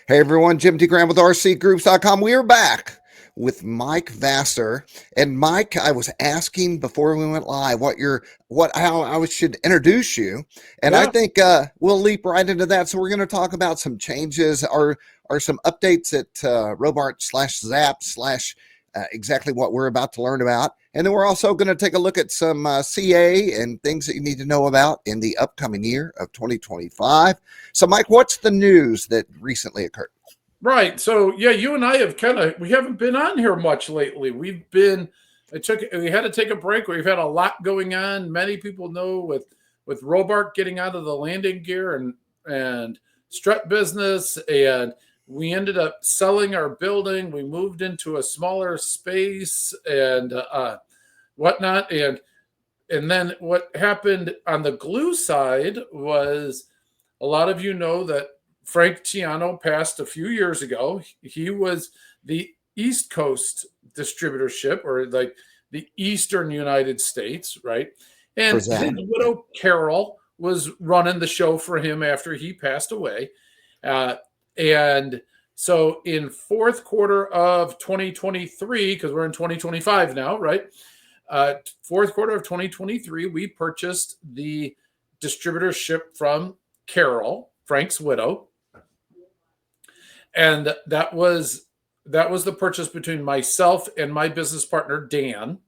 Hey everyone, Jim T. Graham with RCGroups.com. We are back with Mike Vassar. And Mike, I was asking before we went live how I should introduce you. And I Yeah, think we'll leap right into that. So we're going to talk about some changes or some updates at Robart slash Zap slash exactly what we're about to learn about. And then we're also going to take a look at some CA and things that you need to know about in the upcoming year of 2025. So, Mike, what's the news that recently occurred? right. So yeah, you and I have we haven't been on here much lately. We had to take a break. We've had a lot going on. Many people know with Robart getting out of the landing gear and strut business, and we ended up selling our building. We moved into a smaller space and whatnot, and then what happened on the glue side was a lot of you know that Frank Tiano passed a few years ago. He was the East Coast distributorship, or like the Eastern United States, right? For And his Zap? Yeah. widow, Carol, was running the show for him after he passed away. Uh, and so in fourth quarter of 2023, because we're in 2025 now, right? Fourth quarter of 2023, we purchased the distributorship from Carol, Frank's widow, and that was the purchase between myself and my business partner Dan.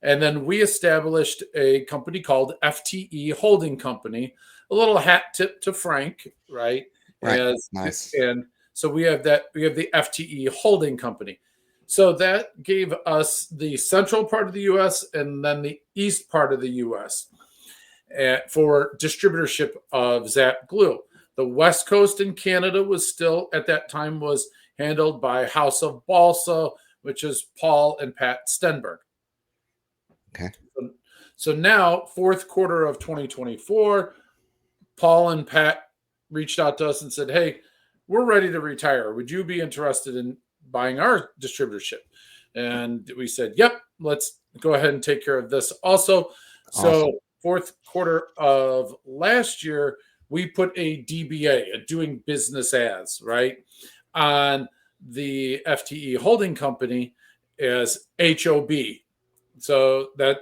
And then we established a company called FTE Holding Company, a little hat tip to Frank, right? Right. As Nice. and so we have the FTE Holding Company. So that gave us the central part of the US and then the east part of the US for distributorship of Zap glue. The West Coast in Canada was still at that time was handled by House of Balsa, which is Paul and Pat Stenberg. Okay. So now, fourth quarter of 2024, Paul and Pat reached out to us and said, "Hey, we're ready to retire. Would you be interested in buying our distributorship?" And we said, "Yep, let's go ahead and take care of this also." Awesome. So, fourth quarter of last year, we put a DBA, a doing business as, right, on the FTE holding company as HOB. So that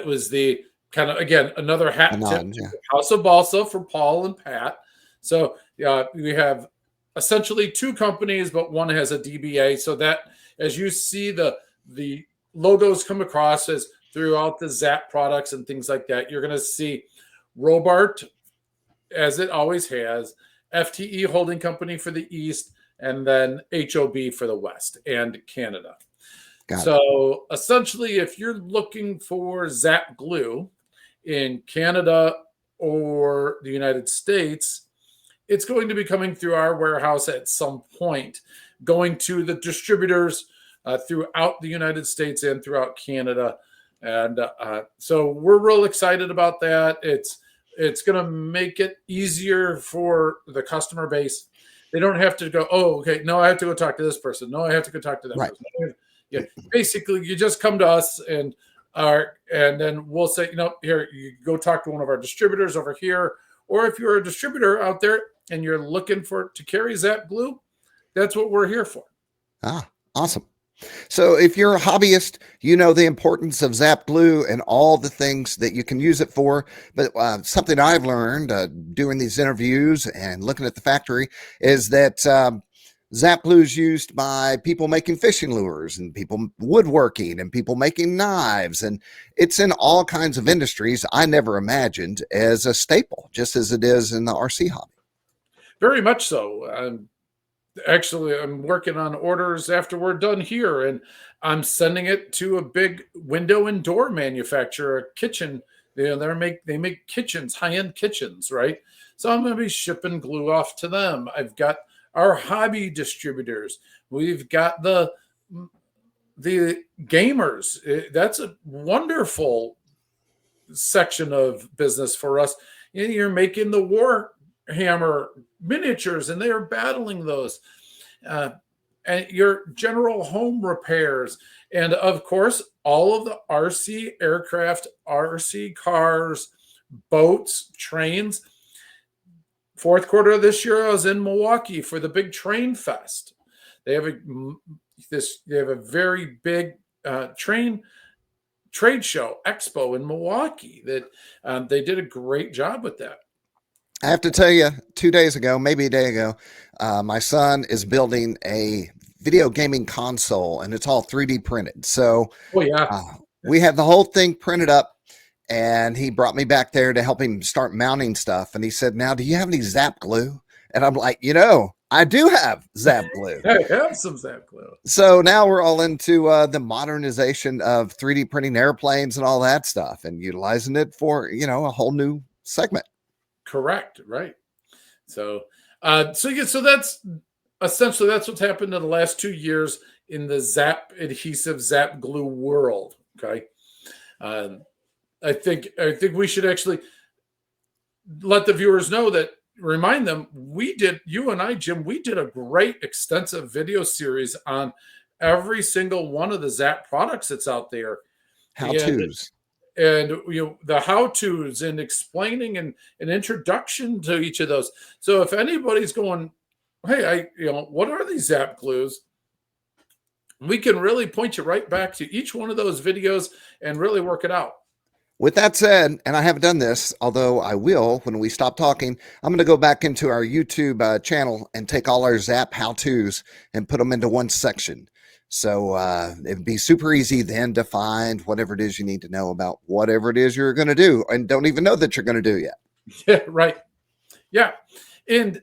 was the kind of, again, another A hat tip nod. to Yeah. House of Balsa for Paul and Pat. So we have essentially two companies, but one has a DBA. So that as you see the logos come across as throughout the Zap products and things like that, you're going to see Robart, as it always has, FTE Holding Company for the East, and then HOB for the West and Canada. Got it. So essentially, if you're looking for Zap glue in Canada or the United States, it's going to be coming through our warehouse at some point, going to the distributors throughout the United States and throughout Canada. And so we're real excited about that. It's going to make it easier for the customer base. They don't have to go, oh, okay, no, I have to go talk to this person. No, I have to go talk to that Right. person. Yeah, basically, you just come to us and then we'll say, here, you go talk to one of our distributors over here. Or if you're a distributor out there and you're looking to carry Zap glue, that's what we're here for. Ah, awesome. So if you're a hobbyist, you know the importance of Zap glue and all the things that you can use it for. But something I've learned doing these interviews and looking at the factory is that Zap glue is used by people making fishing lures and people woodworking and people making knives. And it's in all kinds of industries I never imagined as a staple, just as it is in the RC hobby. Very much so. Actually, I'm working on orders after we're done here, and I'm sending it to a big window and door manufacturer, a kitchen. They make kitchens, high-end kitchens, right? So I'm going to be shipping glue off to them. I've got our hobby distributors. We've got the gamers. That's a wonderful section of business for us. You're making the Warhammer miniatures, and they are battling those. Uh, and your general home repairs, and of course, all of the RC aircraft, RC cars, boats, trains. fourth quarter of this year, I was in Milwaukee for the big Train Fest. They have a very big trade show expo in Milwaukee that they did a great job with that. I have to tell you, 2 days ago, maybe a day ago, my son is building a video gaming console, and it's all 3D printed. So Oh yeah, uh, we had the whole thing printed up, and he brought me back there to help him start mounting stuff. And he said, "Now, do you have any Zap glue?" And I'm like, I do have Zap glue. I have some Zap glue. So now we're all into the modernization of 3D printing airplanes and all that stuff, and utilizing it for a whole new segment. Correct, right? So, so that's essentially that's what's happened in the last 2 years in the Zap adhesive Zap glue world. Okay, I think we should actually let the viewers know that, remind them, you and I, Jim, we did a great extensive video series on every single one of the Zap products that's out there. How-tos. And the how-tos and explaining and an introduction to each of those. So if anybody's going, hey, what are these Zap glues? We can really point you right back to each one of those videos and really work it out. With that said, and I haven't done this, although I will when we stop talking, I'm going to go back into our YouTube channel and take all our Zap how-tos and put them into one section. So it'd be super easy then to find whatever it is you need to know about whatever it is you're going to do and don't even know that you're going to do yet. Yeah, right. Yeah. And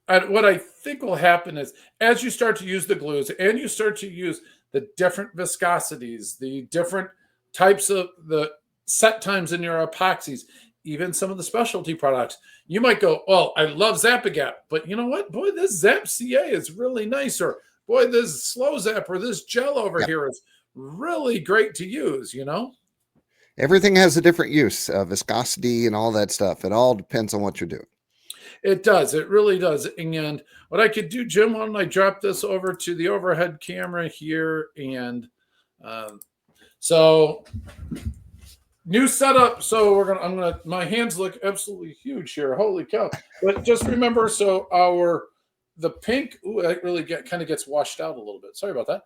what I think will happen is as you start to use the glues and you start to use the different viscosities, the different types of the set times in your epoxies, even some of the specialty products, you might go, well, I love Zap-A-Gap, but you know what? Boy, this Zap CA is really nice. Or boy, this Slow Zap or this gel over here is really great to use, Everything has a different use, viscosity and all that stuff. It all depends on what you're doing. It does. It really does. And what I could do, Jim, why don't I drop this over to the overhead camera here? And so new setup. So my hands look absolutely huge here. Holy cow. But just remember, so the pink, it really kind of gets washed out a little bit. Sorry about that.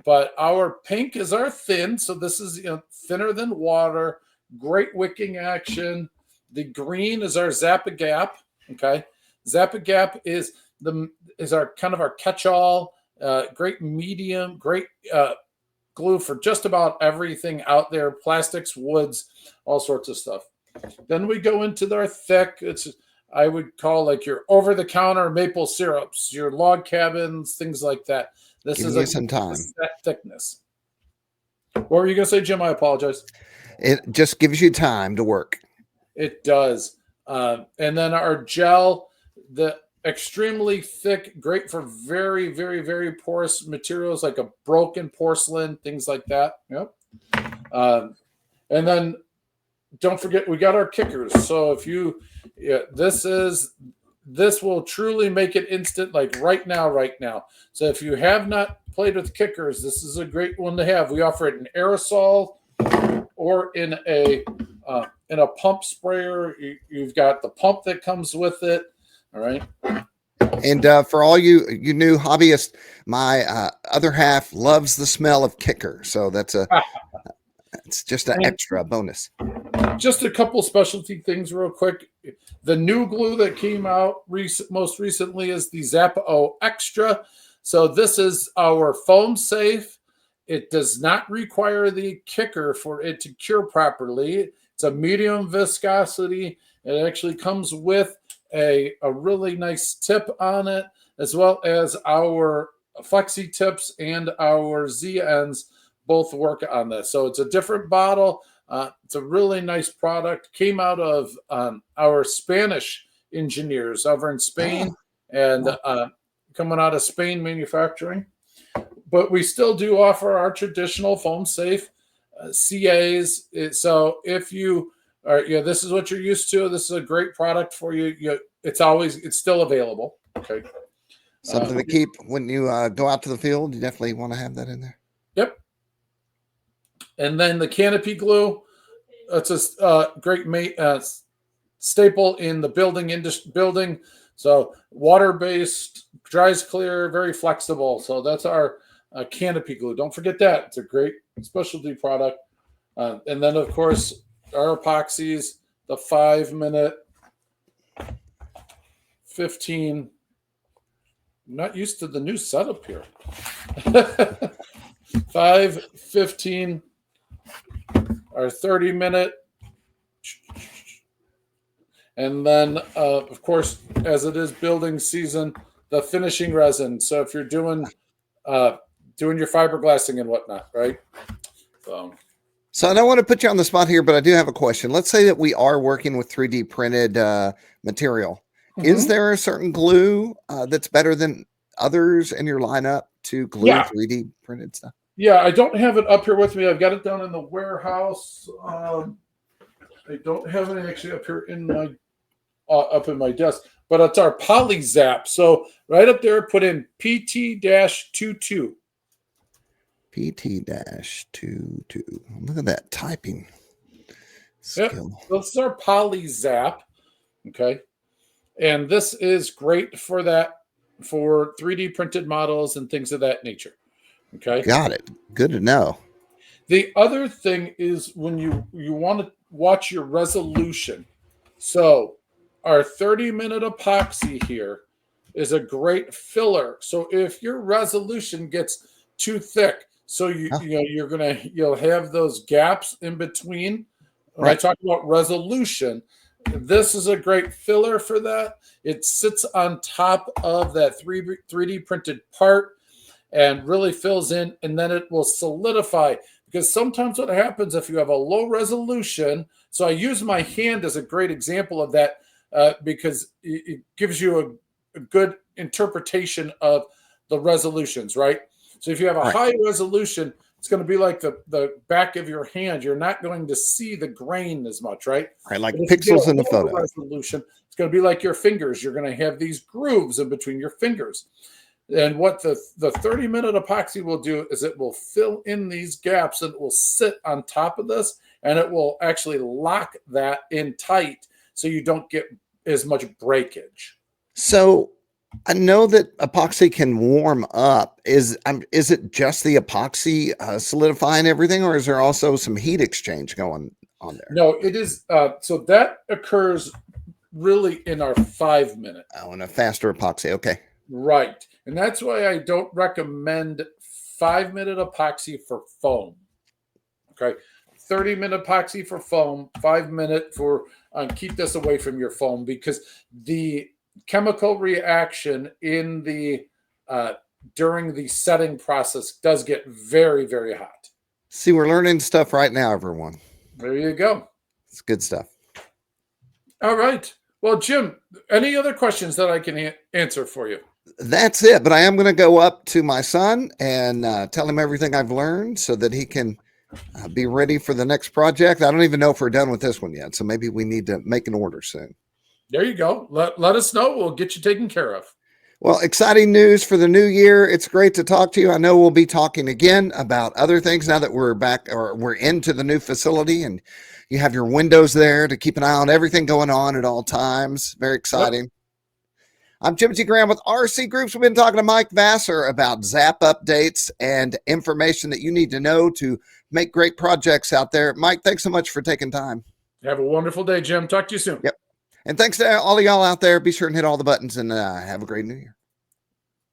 But our pink is our thin. So this is thinner than water, great wicking action. The green is our Zap-A-Gap. Okay. Zap-A-Gap is our kind of our catch-all, great medium, great glue for just about everything out there, plastics, woods, all sorts of stuff. Then we go into our thick. I would call like your over-the-counter maple syrups, your log cabins, things like that. This Give is me some time. That thickness. What were you going to say, Jim? I apologize. It just gives you time to work. It does. And then our gel, the extremely thick, great for very, very, very porous materials like a broken porcelain, things like that. Yep. And then don't forget, we got our kickers. So if this will truly make it instant, like right now. So if you have not played with kickers, this is a great one to have. We offer it in aerosol or in a pump sprayer. You've got the pump that comes with it. All right. And for all you new hobbyists, my other half loves the smell of kicker. So it's just an extra bonus. Just a couple specialty things real quick. The new glue that came out most recently is the Zap-O Extra. So this is our foam safe. It does not require the kicker for it to cure properly. It's a medium viscosity. It actually comes with a really nice tip on it, as well as our flexi tips and our Z ends both work on this. So it's a different bottle. It's a really nice product. Came out of our Spanish engineers over in Spain and coming out of Spain manufacturing. But we still do offer our traditional foam safe CAs. So if you are, this is what you're used to. This is a great product for you. It's still available. Okay. Something to keep when you go out to the field. You definitely want to have that in there. Yep. And then the canopy glue. It's a great staple in the building So water-based, dries clear, very flexible. So that's our canopy glue. Don't forget that. It's a great specialty product. And then, of course, our epoxies, the 5-minute, 15. I'm not used to the new setup here. 5, 15, our 30-minute. And then, of course, as it is building season, the finishing resin. So if you're doing your fiberglassing and whatnot, right? So I don't want to put you on the spot here, but I do have a question. Let's say that we are working with 3D printed material. Is there a certain glue that's better than others in your lineup to glue 3D printed stuff? Yeah, I don't have it up here with me. I've got it down in the warehouse. I don't have it actually up here in my up in my desk, but it's our Poly Zap. So right up there, put in PT-22. PT-22. Look at that typing skill. Yep. This is our Poly Zap. Okay. And this is great for that, for 3D printed models and things of that nature. Okay. Got it. Good to know. The other thing is when you want to watch your resolution. So our 30-minute epoxy here is a great filler. So if your resolution gets too thick, so you'll have those gaps in between. When I talk about resolution, this is a great filler for that. It sits on top of that 3D printed part and really fills in, and then it will solidify. Because sometimes what happens if you have a low resolution, so I use my hand as a great example of that because it gives you a good interpretation of the resolutions, right? So if you have a high resolution, it's going to be like the back of your hand. You're not going to see the grain as much, right? Right, like pixels in the photo. Resolution, it's going to be like your fingers. You're going to have these grooves in between your fingers. And what the 30-minute epoxy will do is it will fill in these gaps and it will sit on top of this, and it will actually lock that in tight so you don't get as much breakage. So I know that epoxy can warm up. Is it just the epoxy solidifying everything, or is there also some heat exchange going on there? No, it is. So that occurs really in our 5-minute. Oh, in a faster epoxy. Okay. Right. And that's why I don't recommend 5-minute epoxy for foam. Okay. 30-minute epoxy for foam, 5-minute for keep this away from your foam, because the chemical reaction in the during the setting process does get very, very hot. See, we're learning stuff right now, everyone. There you go. It's good stuff. All right. Well, Jim, any other questions that I can answer for you? That's it. But I am going to go up to my son and tell him everything I've learned so that he can be ready for the next project. I don't even know if we're done with this one yet. So maybe we need to make an order soon. There you go. Let us know. We'll get you taken care of. Well, exciting news for the new year. It's great to talk to you. I know we'll be talking again about other things now that we're back, or we're into the new facility, and you have your windows there to keep an eye on everything going on at all times. Very exciting. Yep. I'm Jim T. Graham with RC Groups. We've been talking to Mike Vassar about Zap updates and information that you need to know to make great projects out there. Mike, thanks so much for taking time. Have a wonderful day, Jim. Talk to you soon. Yep. And thanks to all of y'all out there. Be sure and hit all the buttons and have a great new year.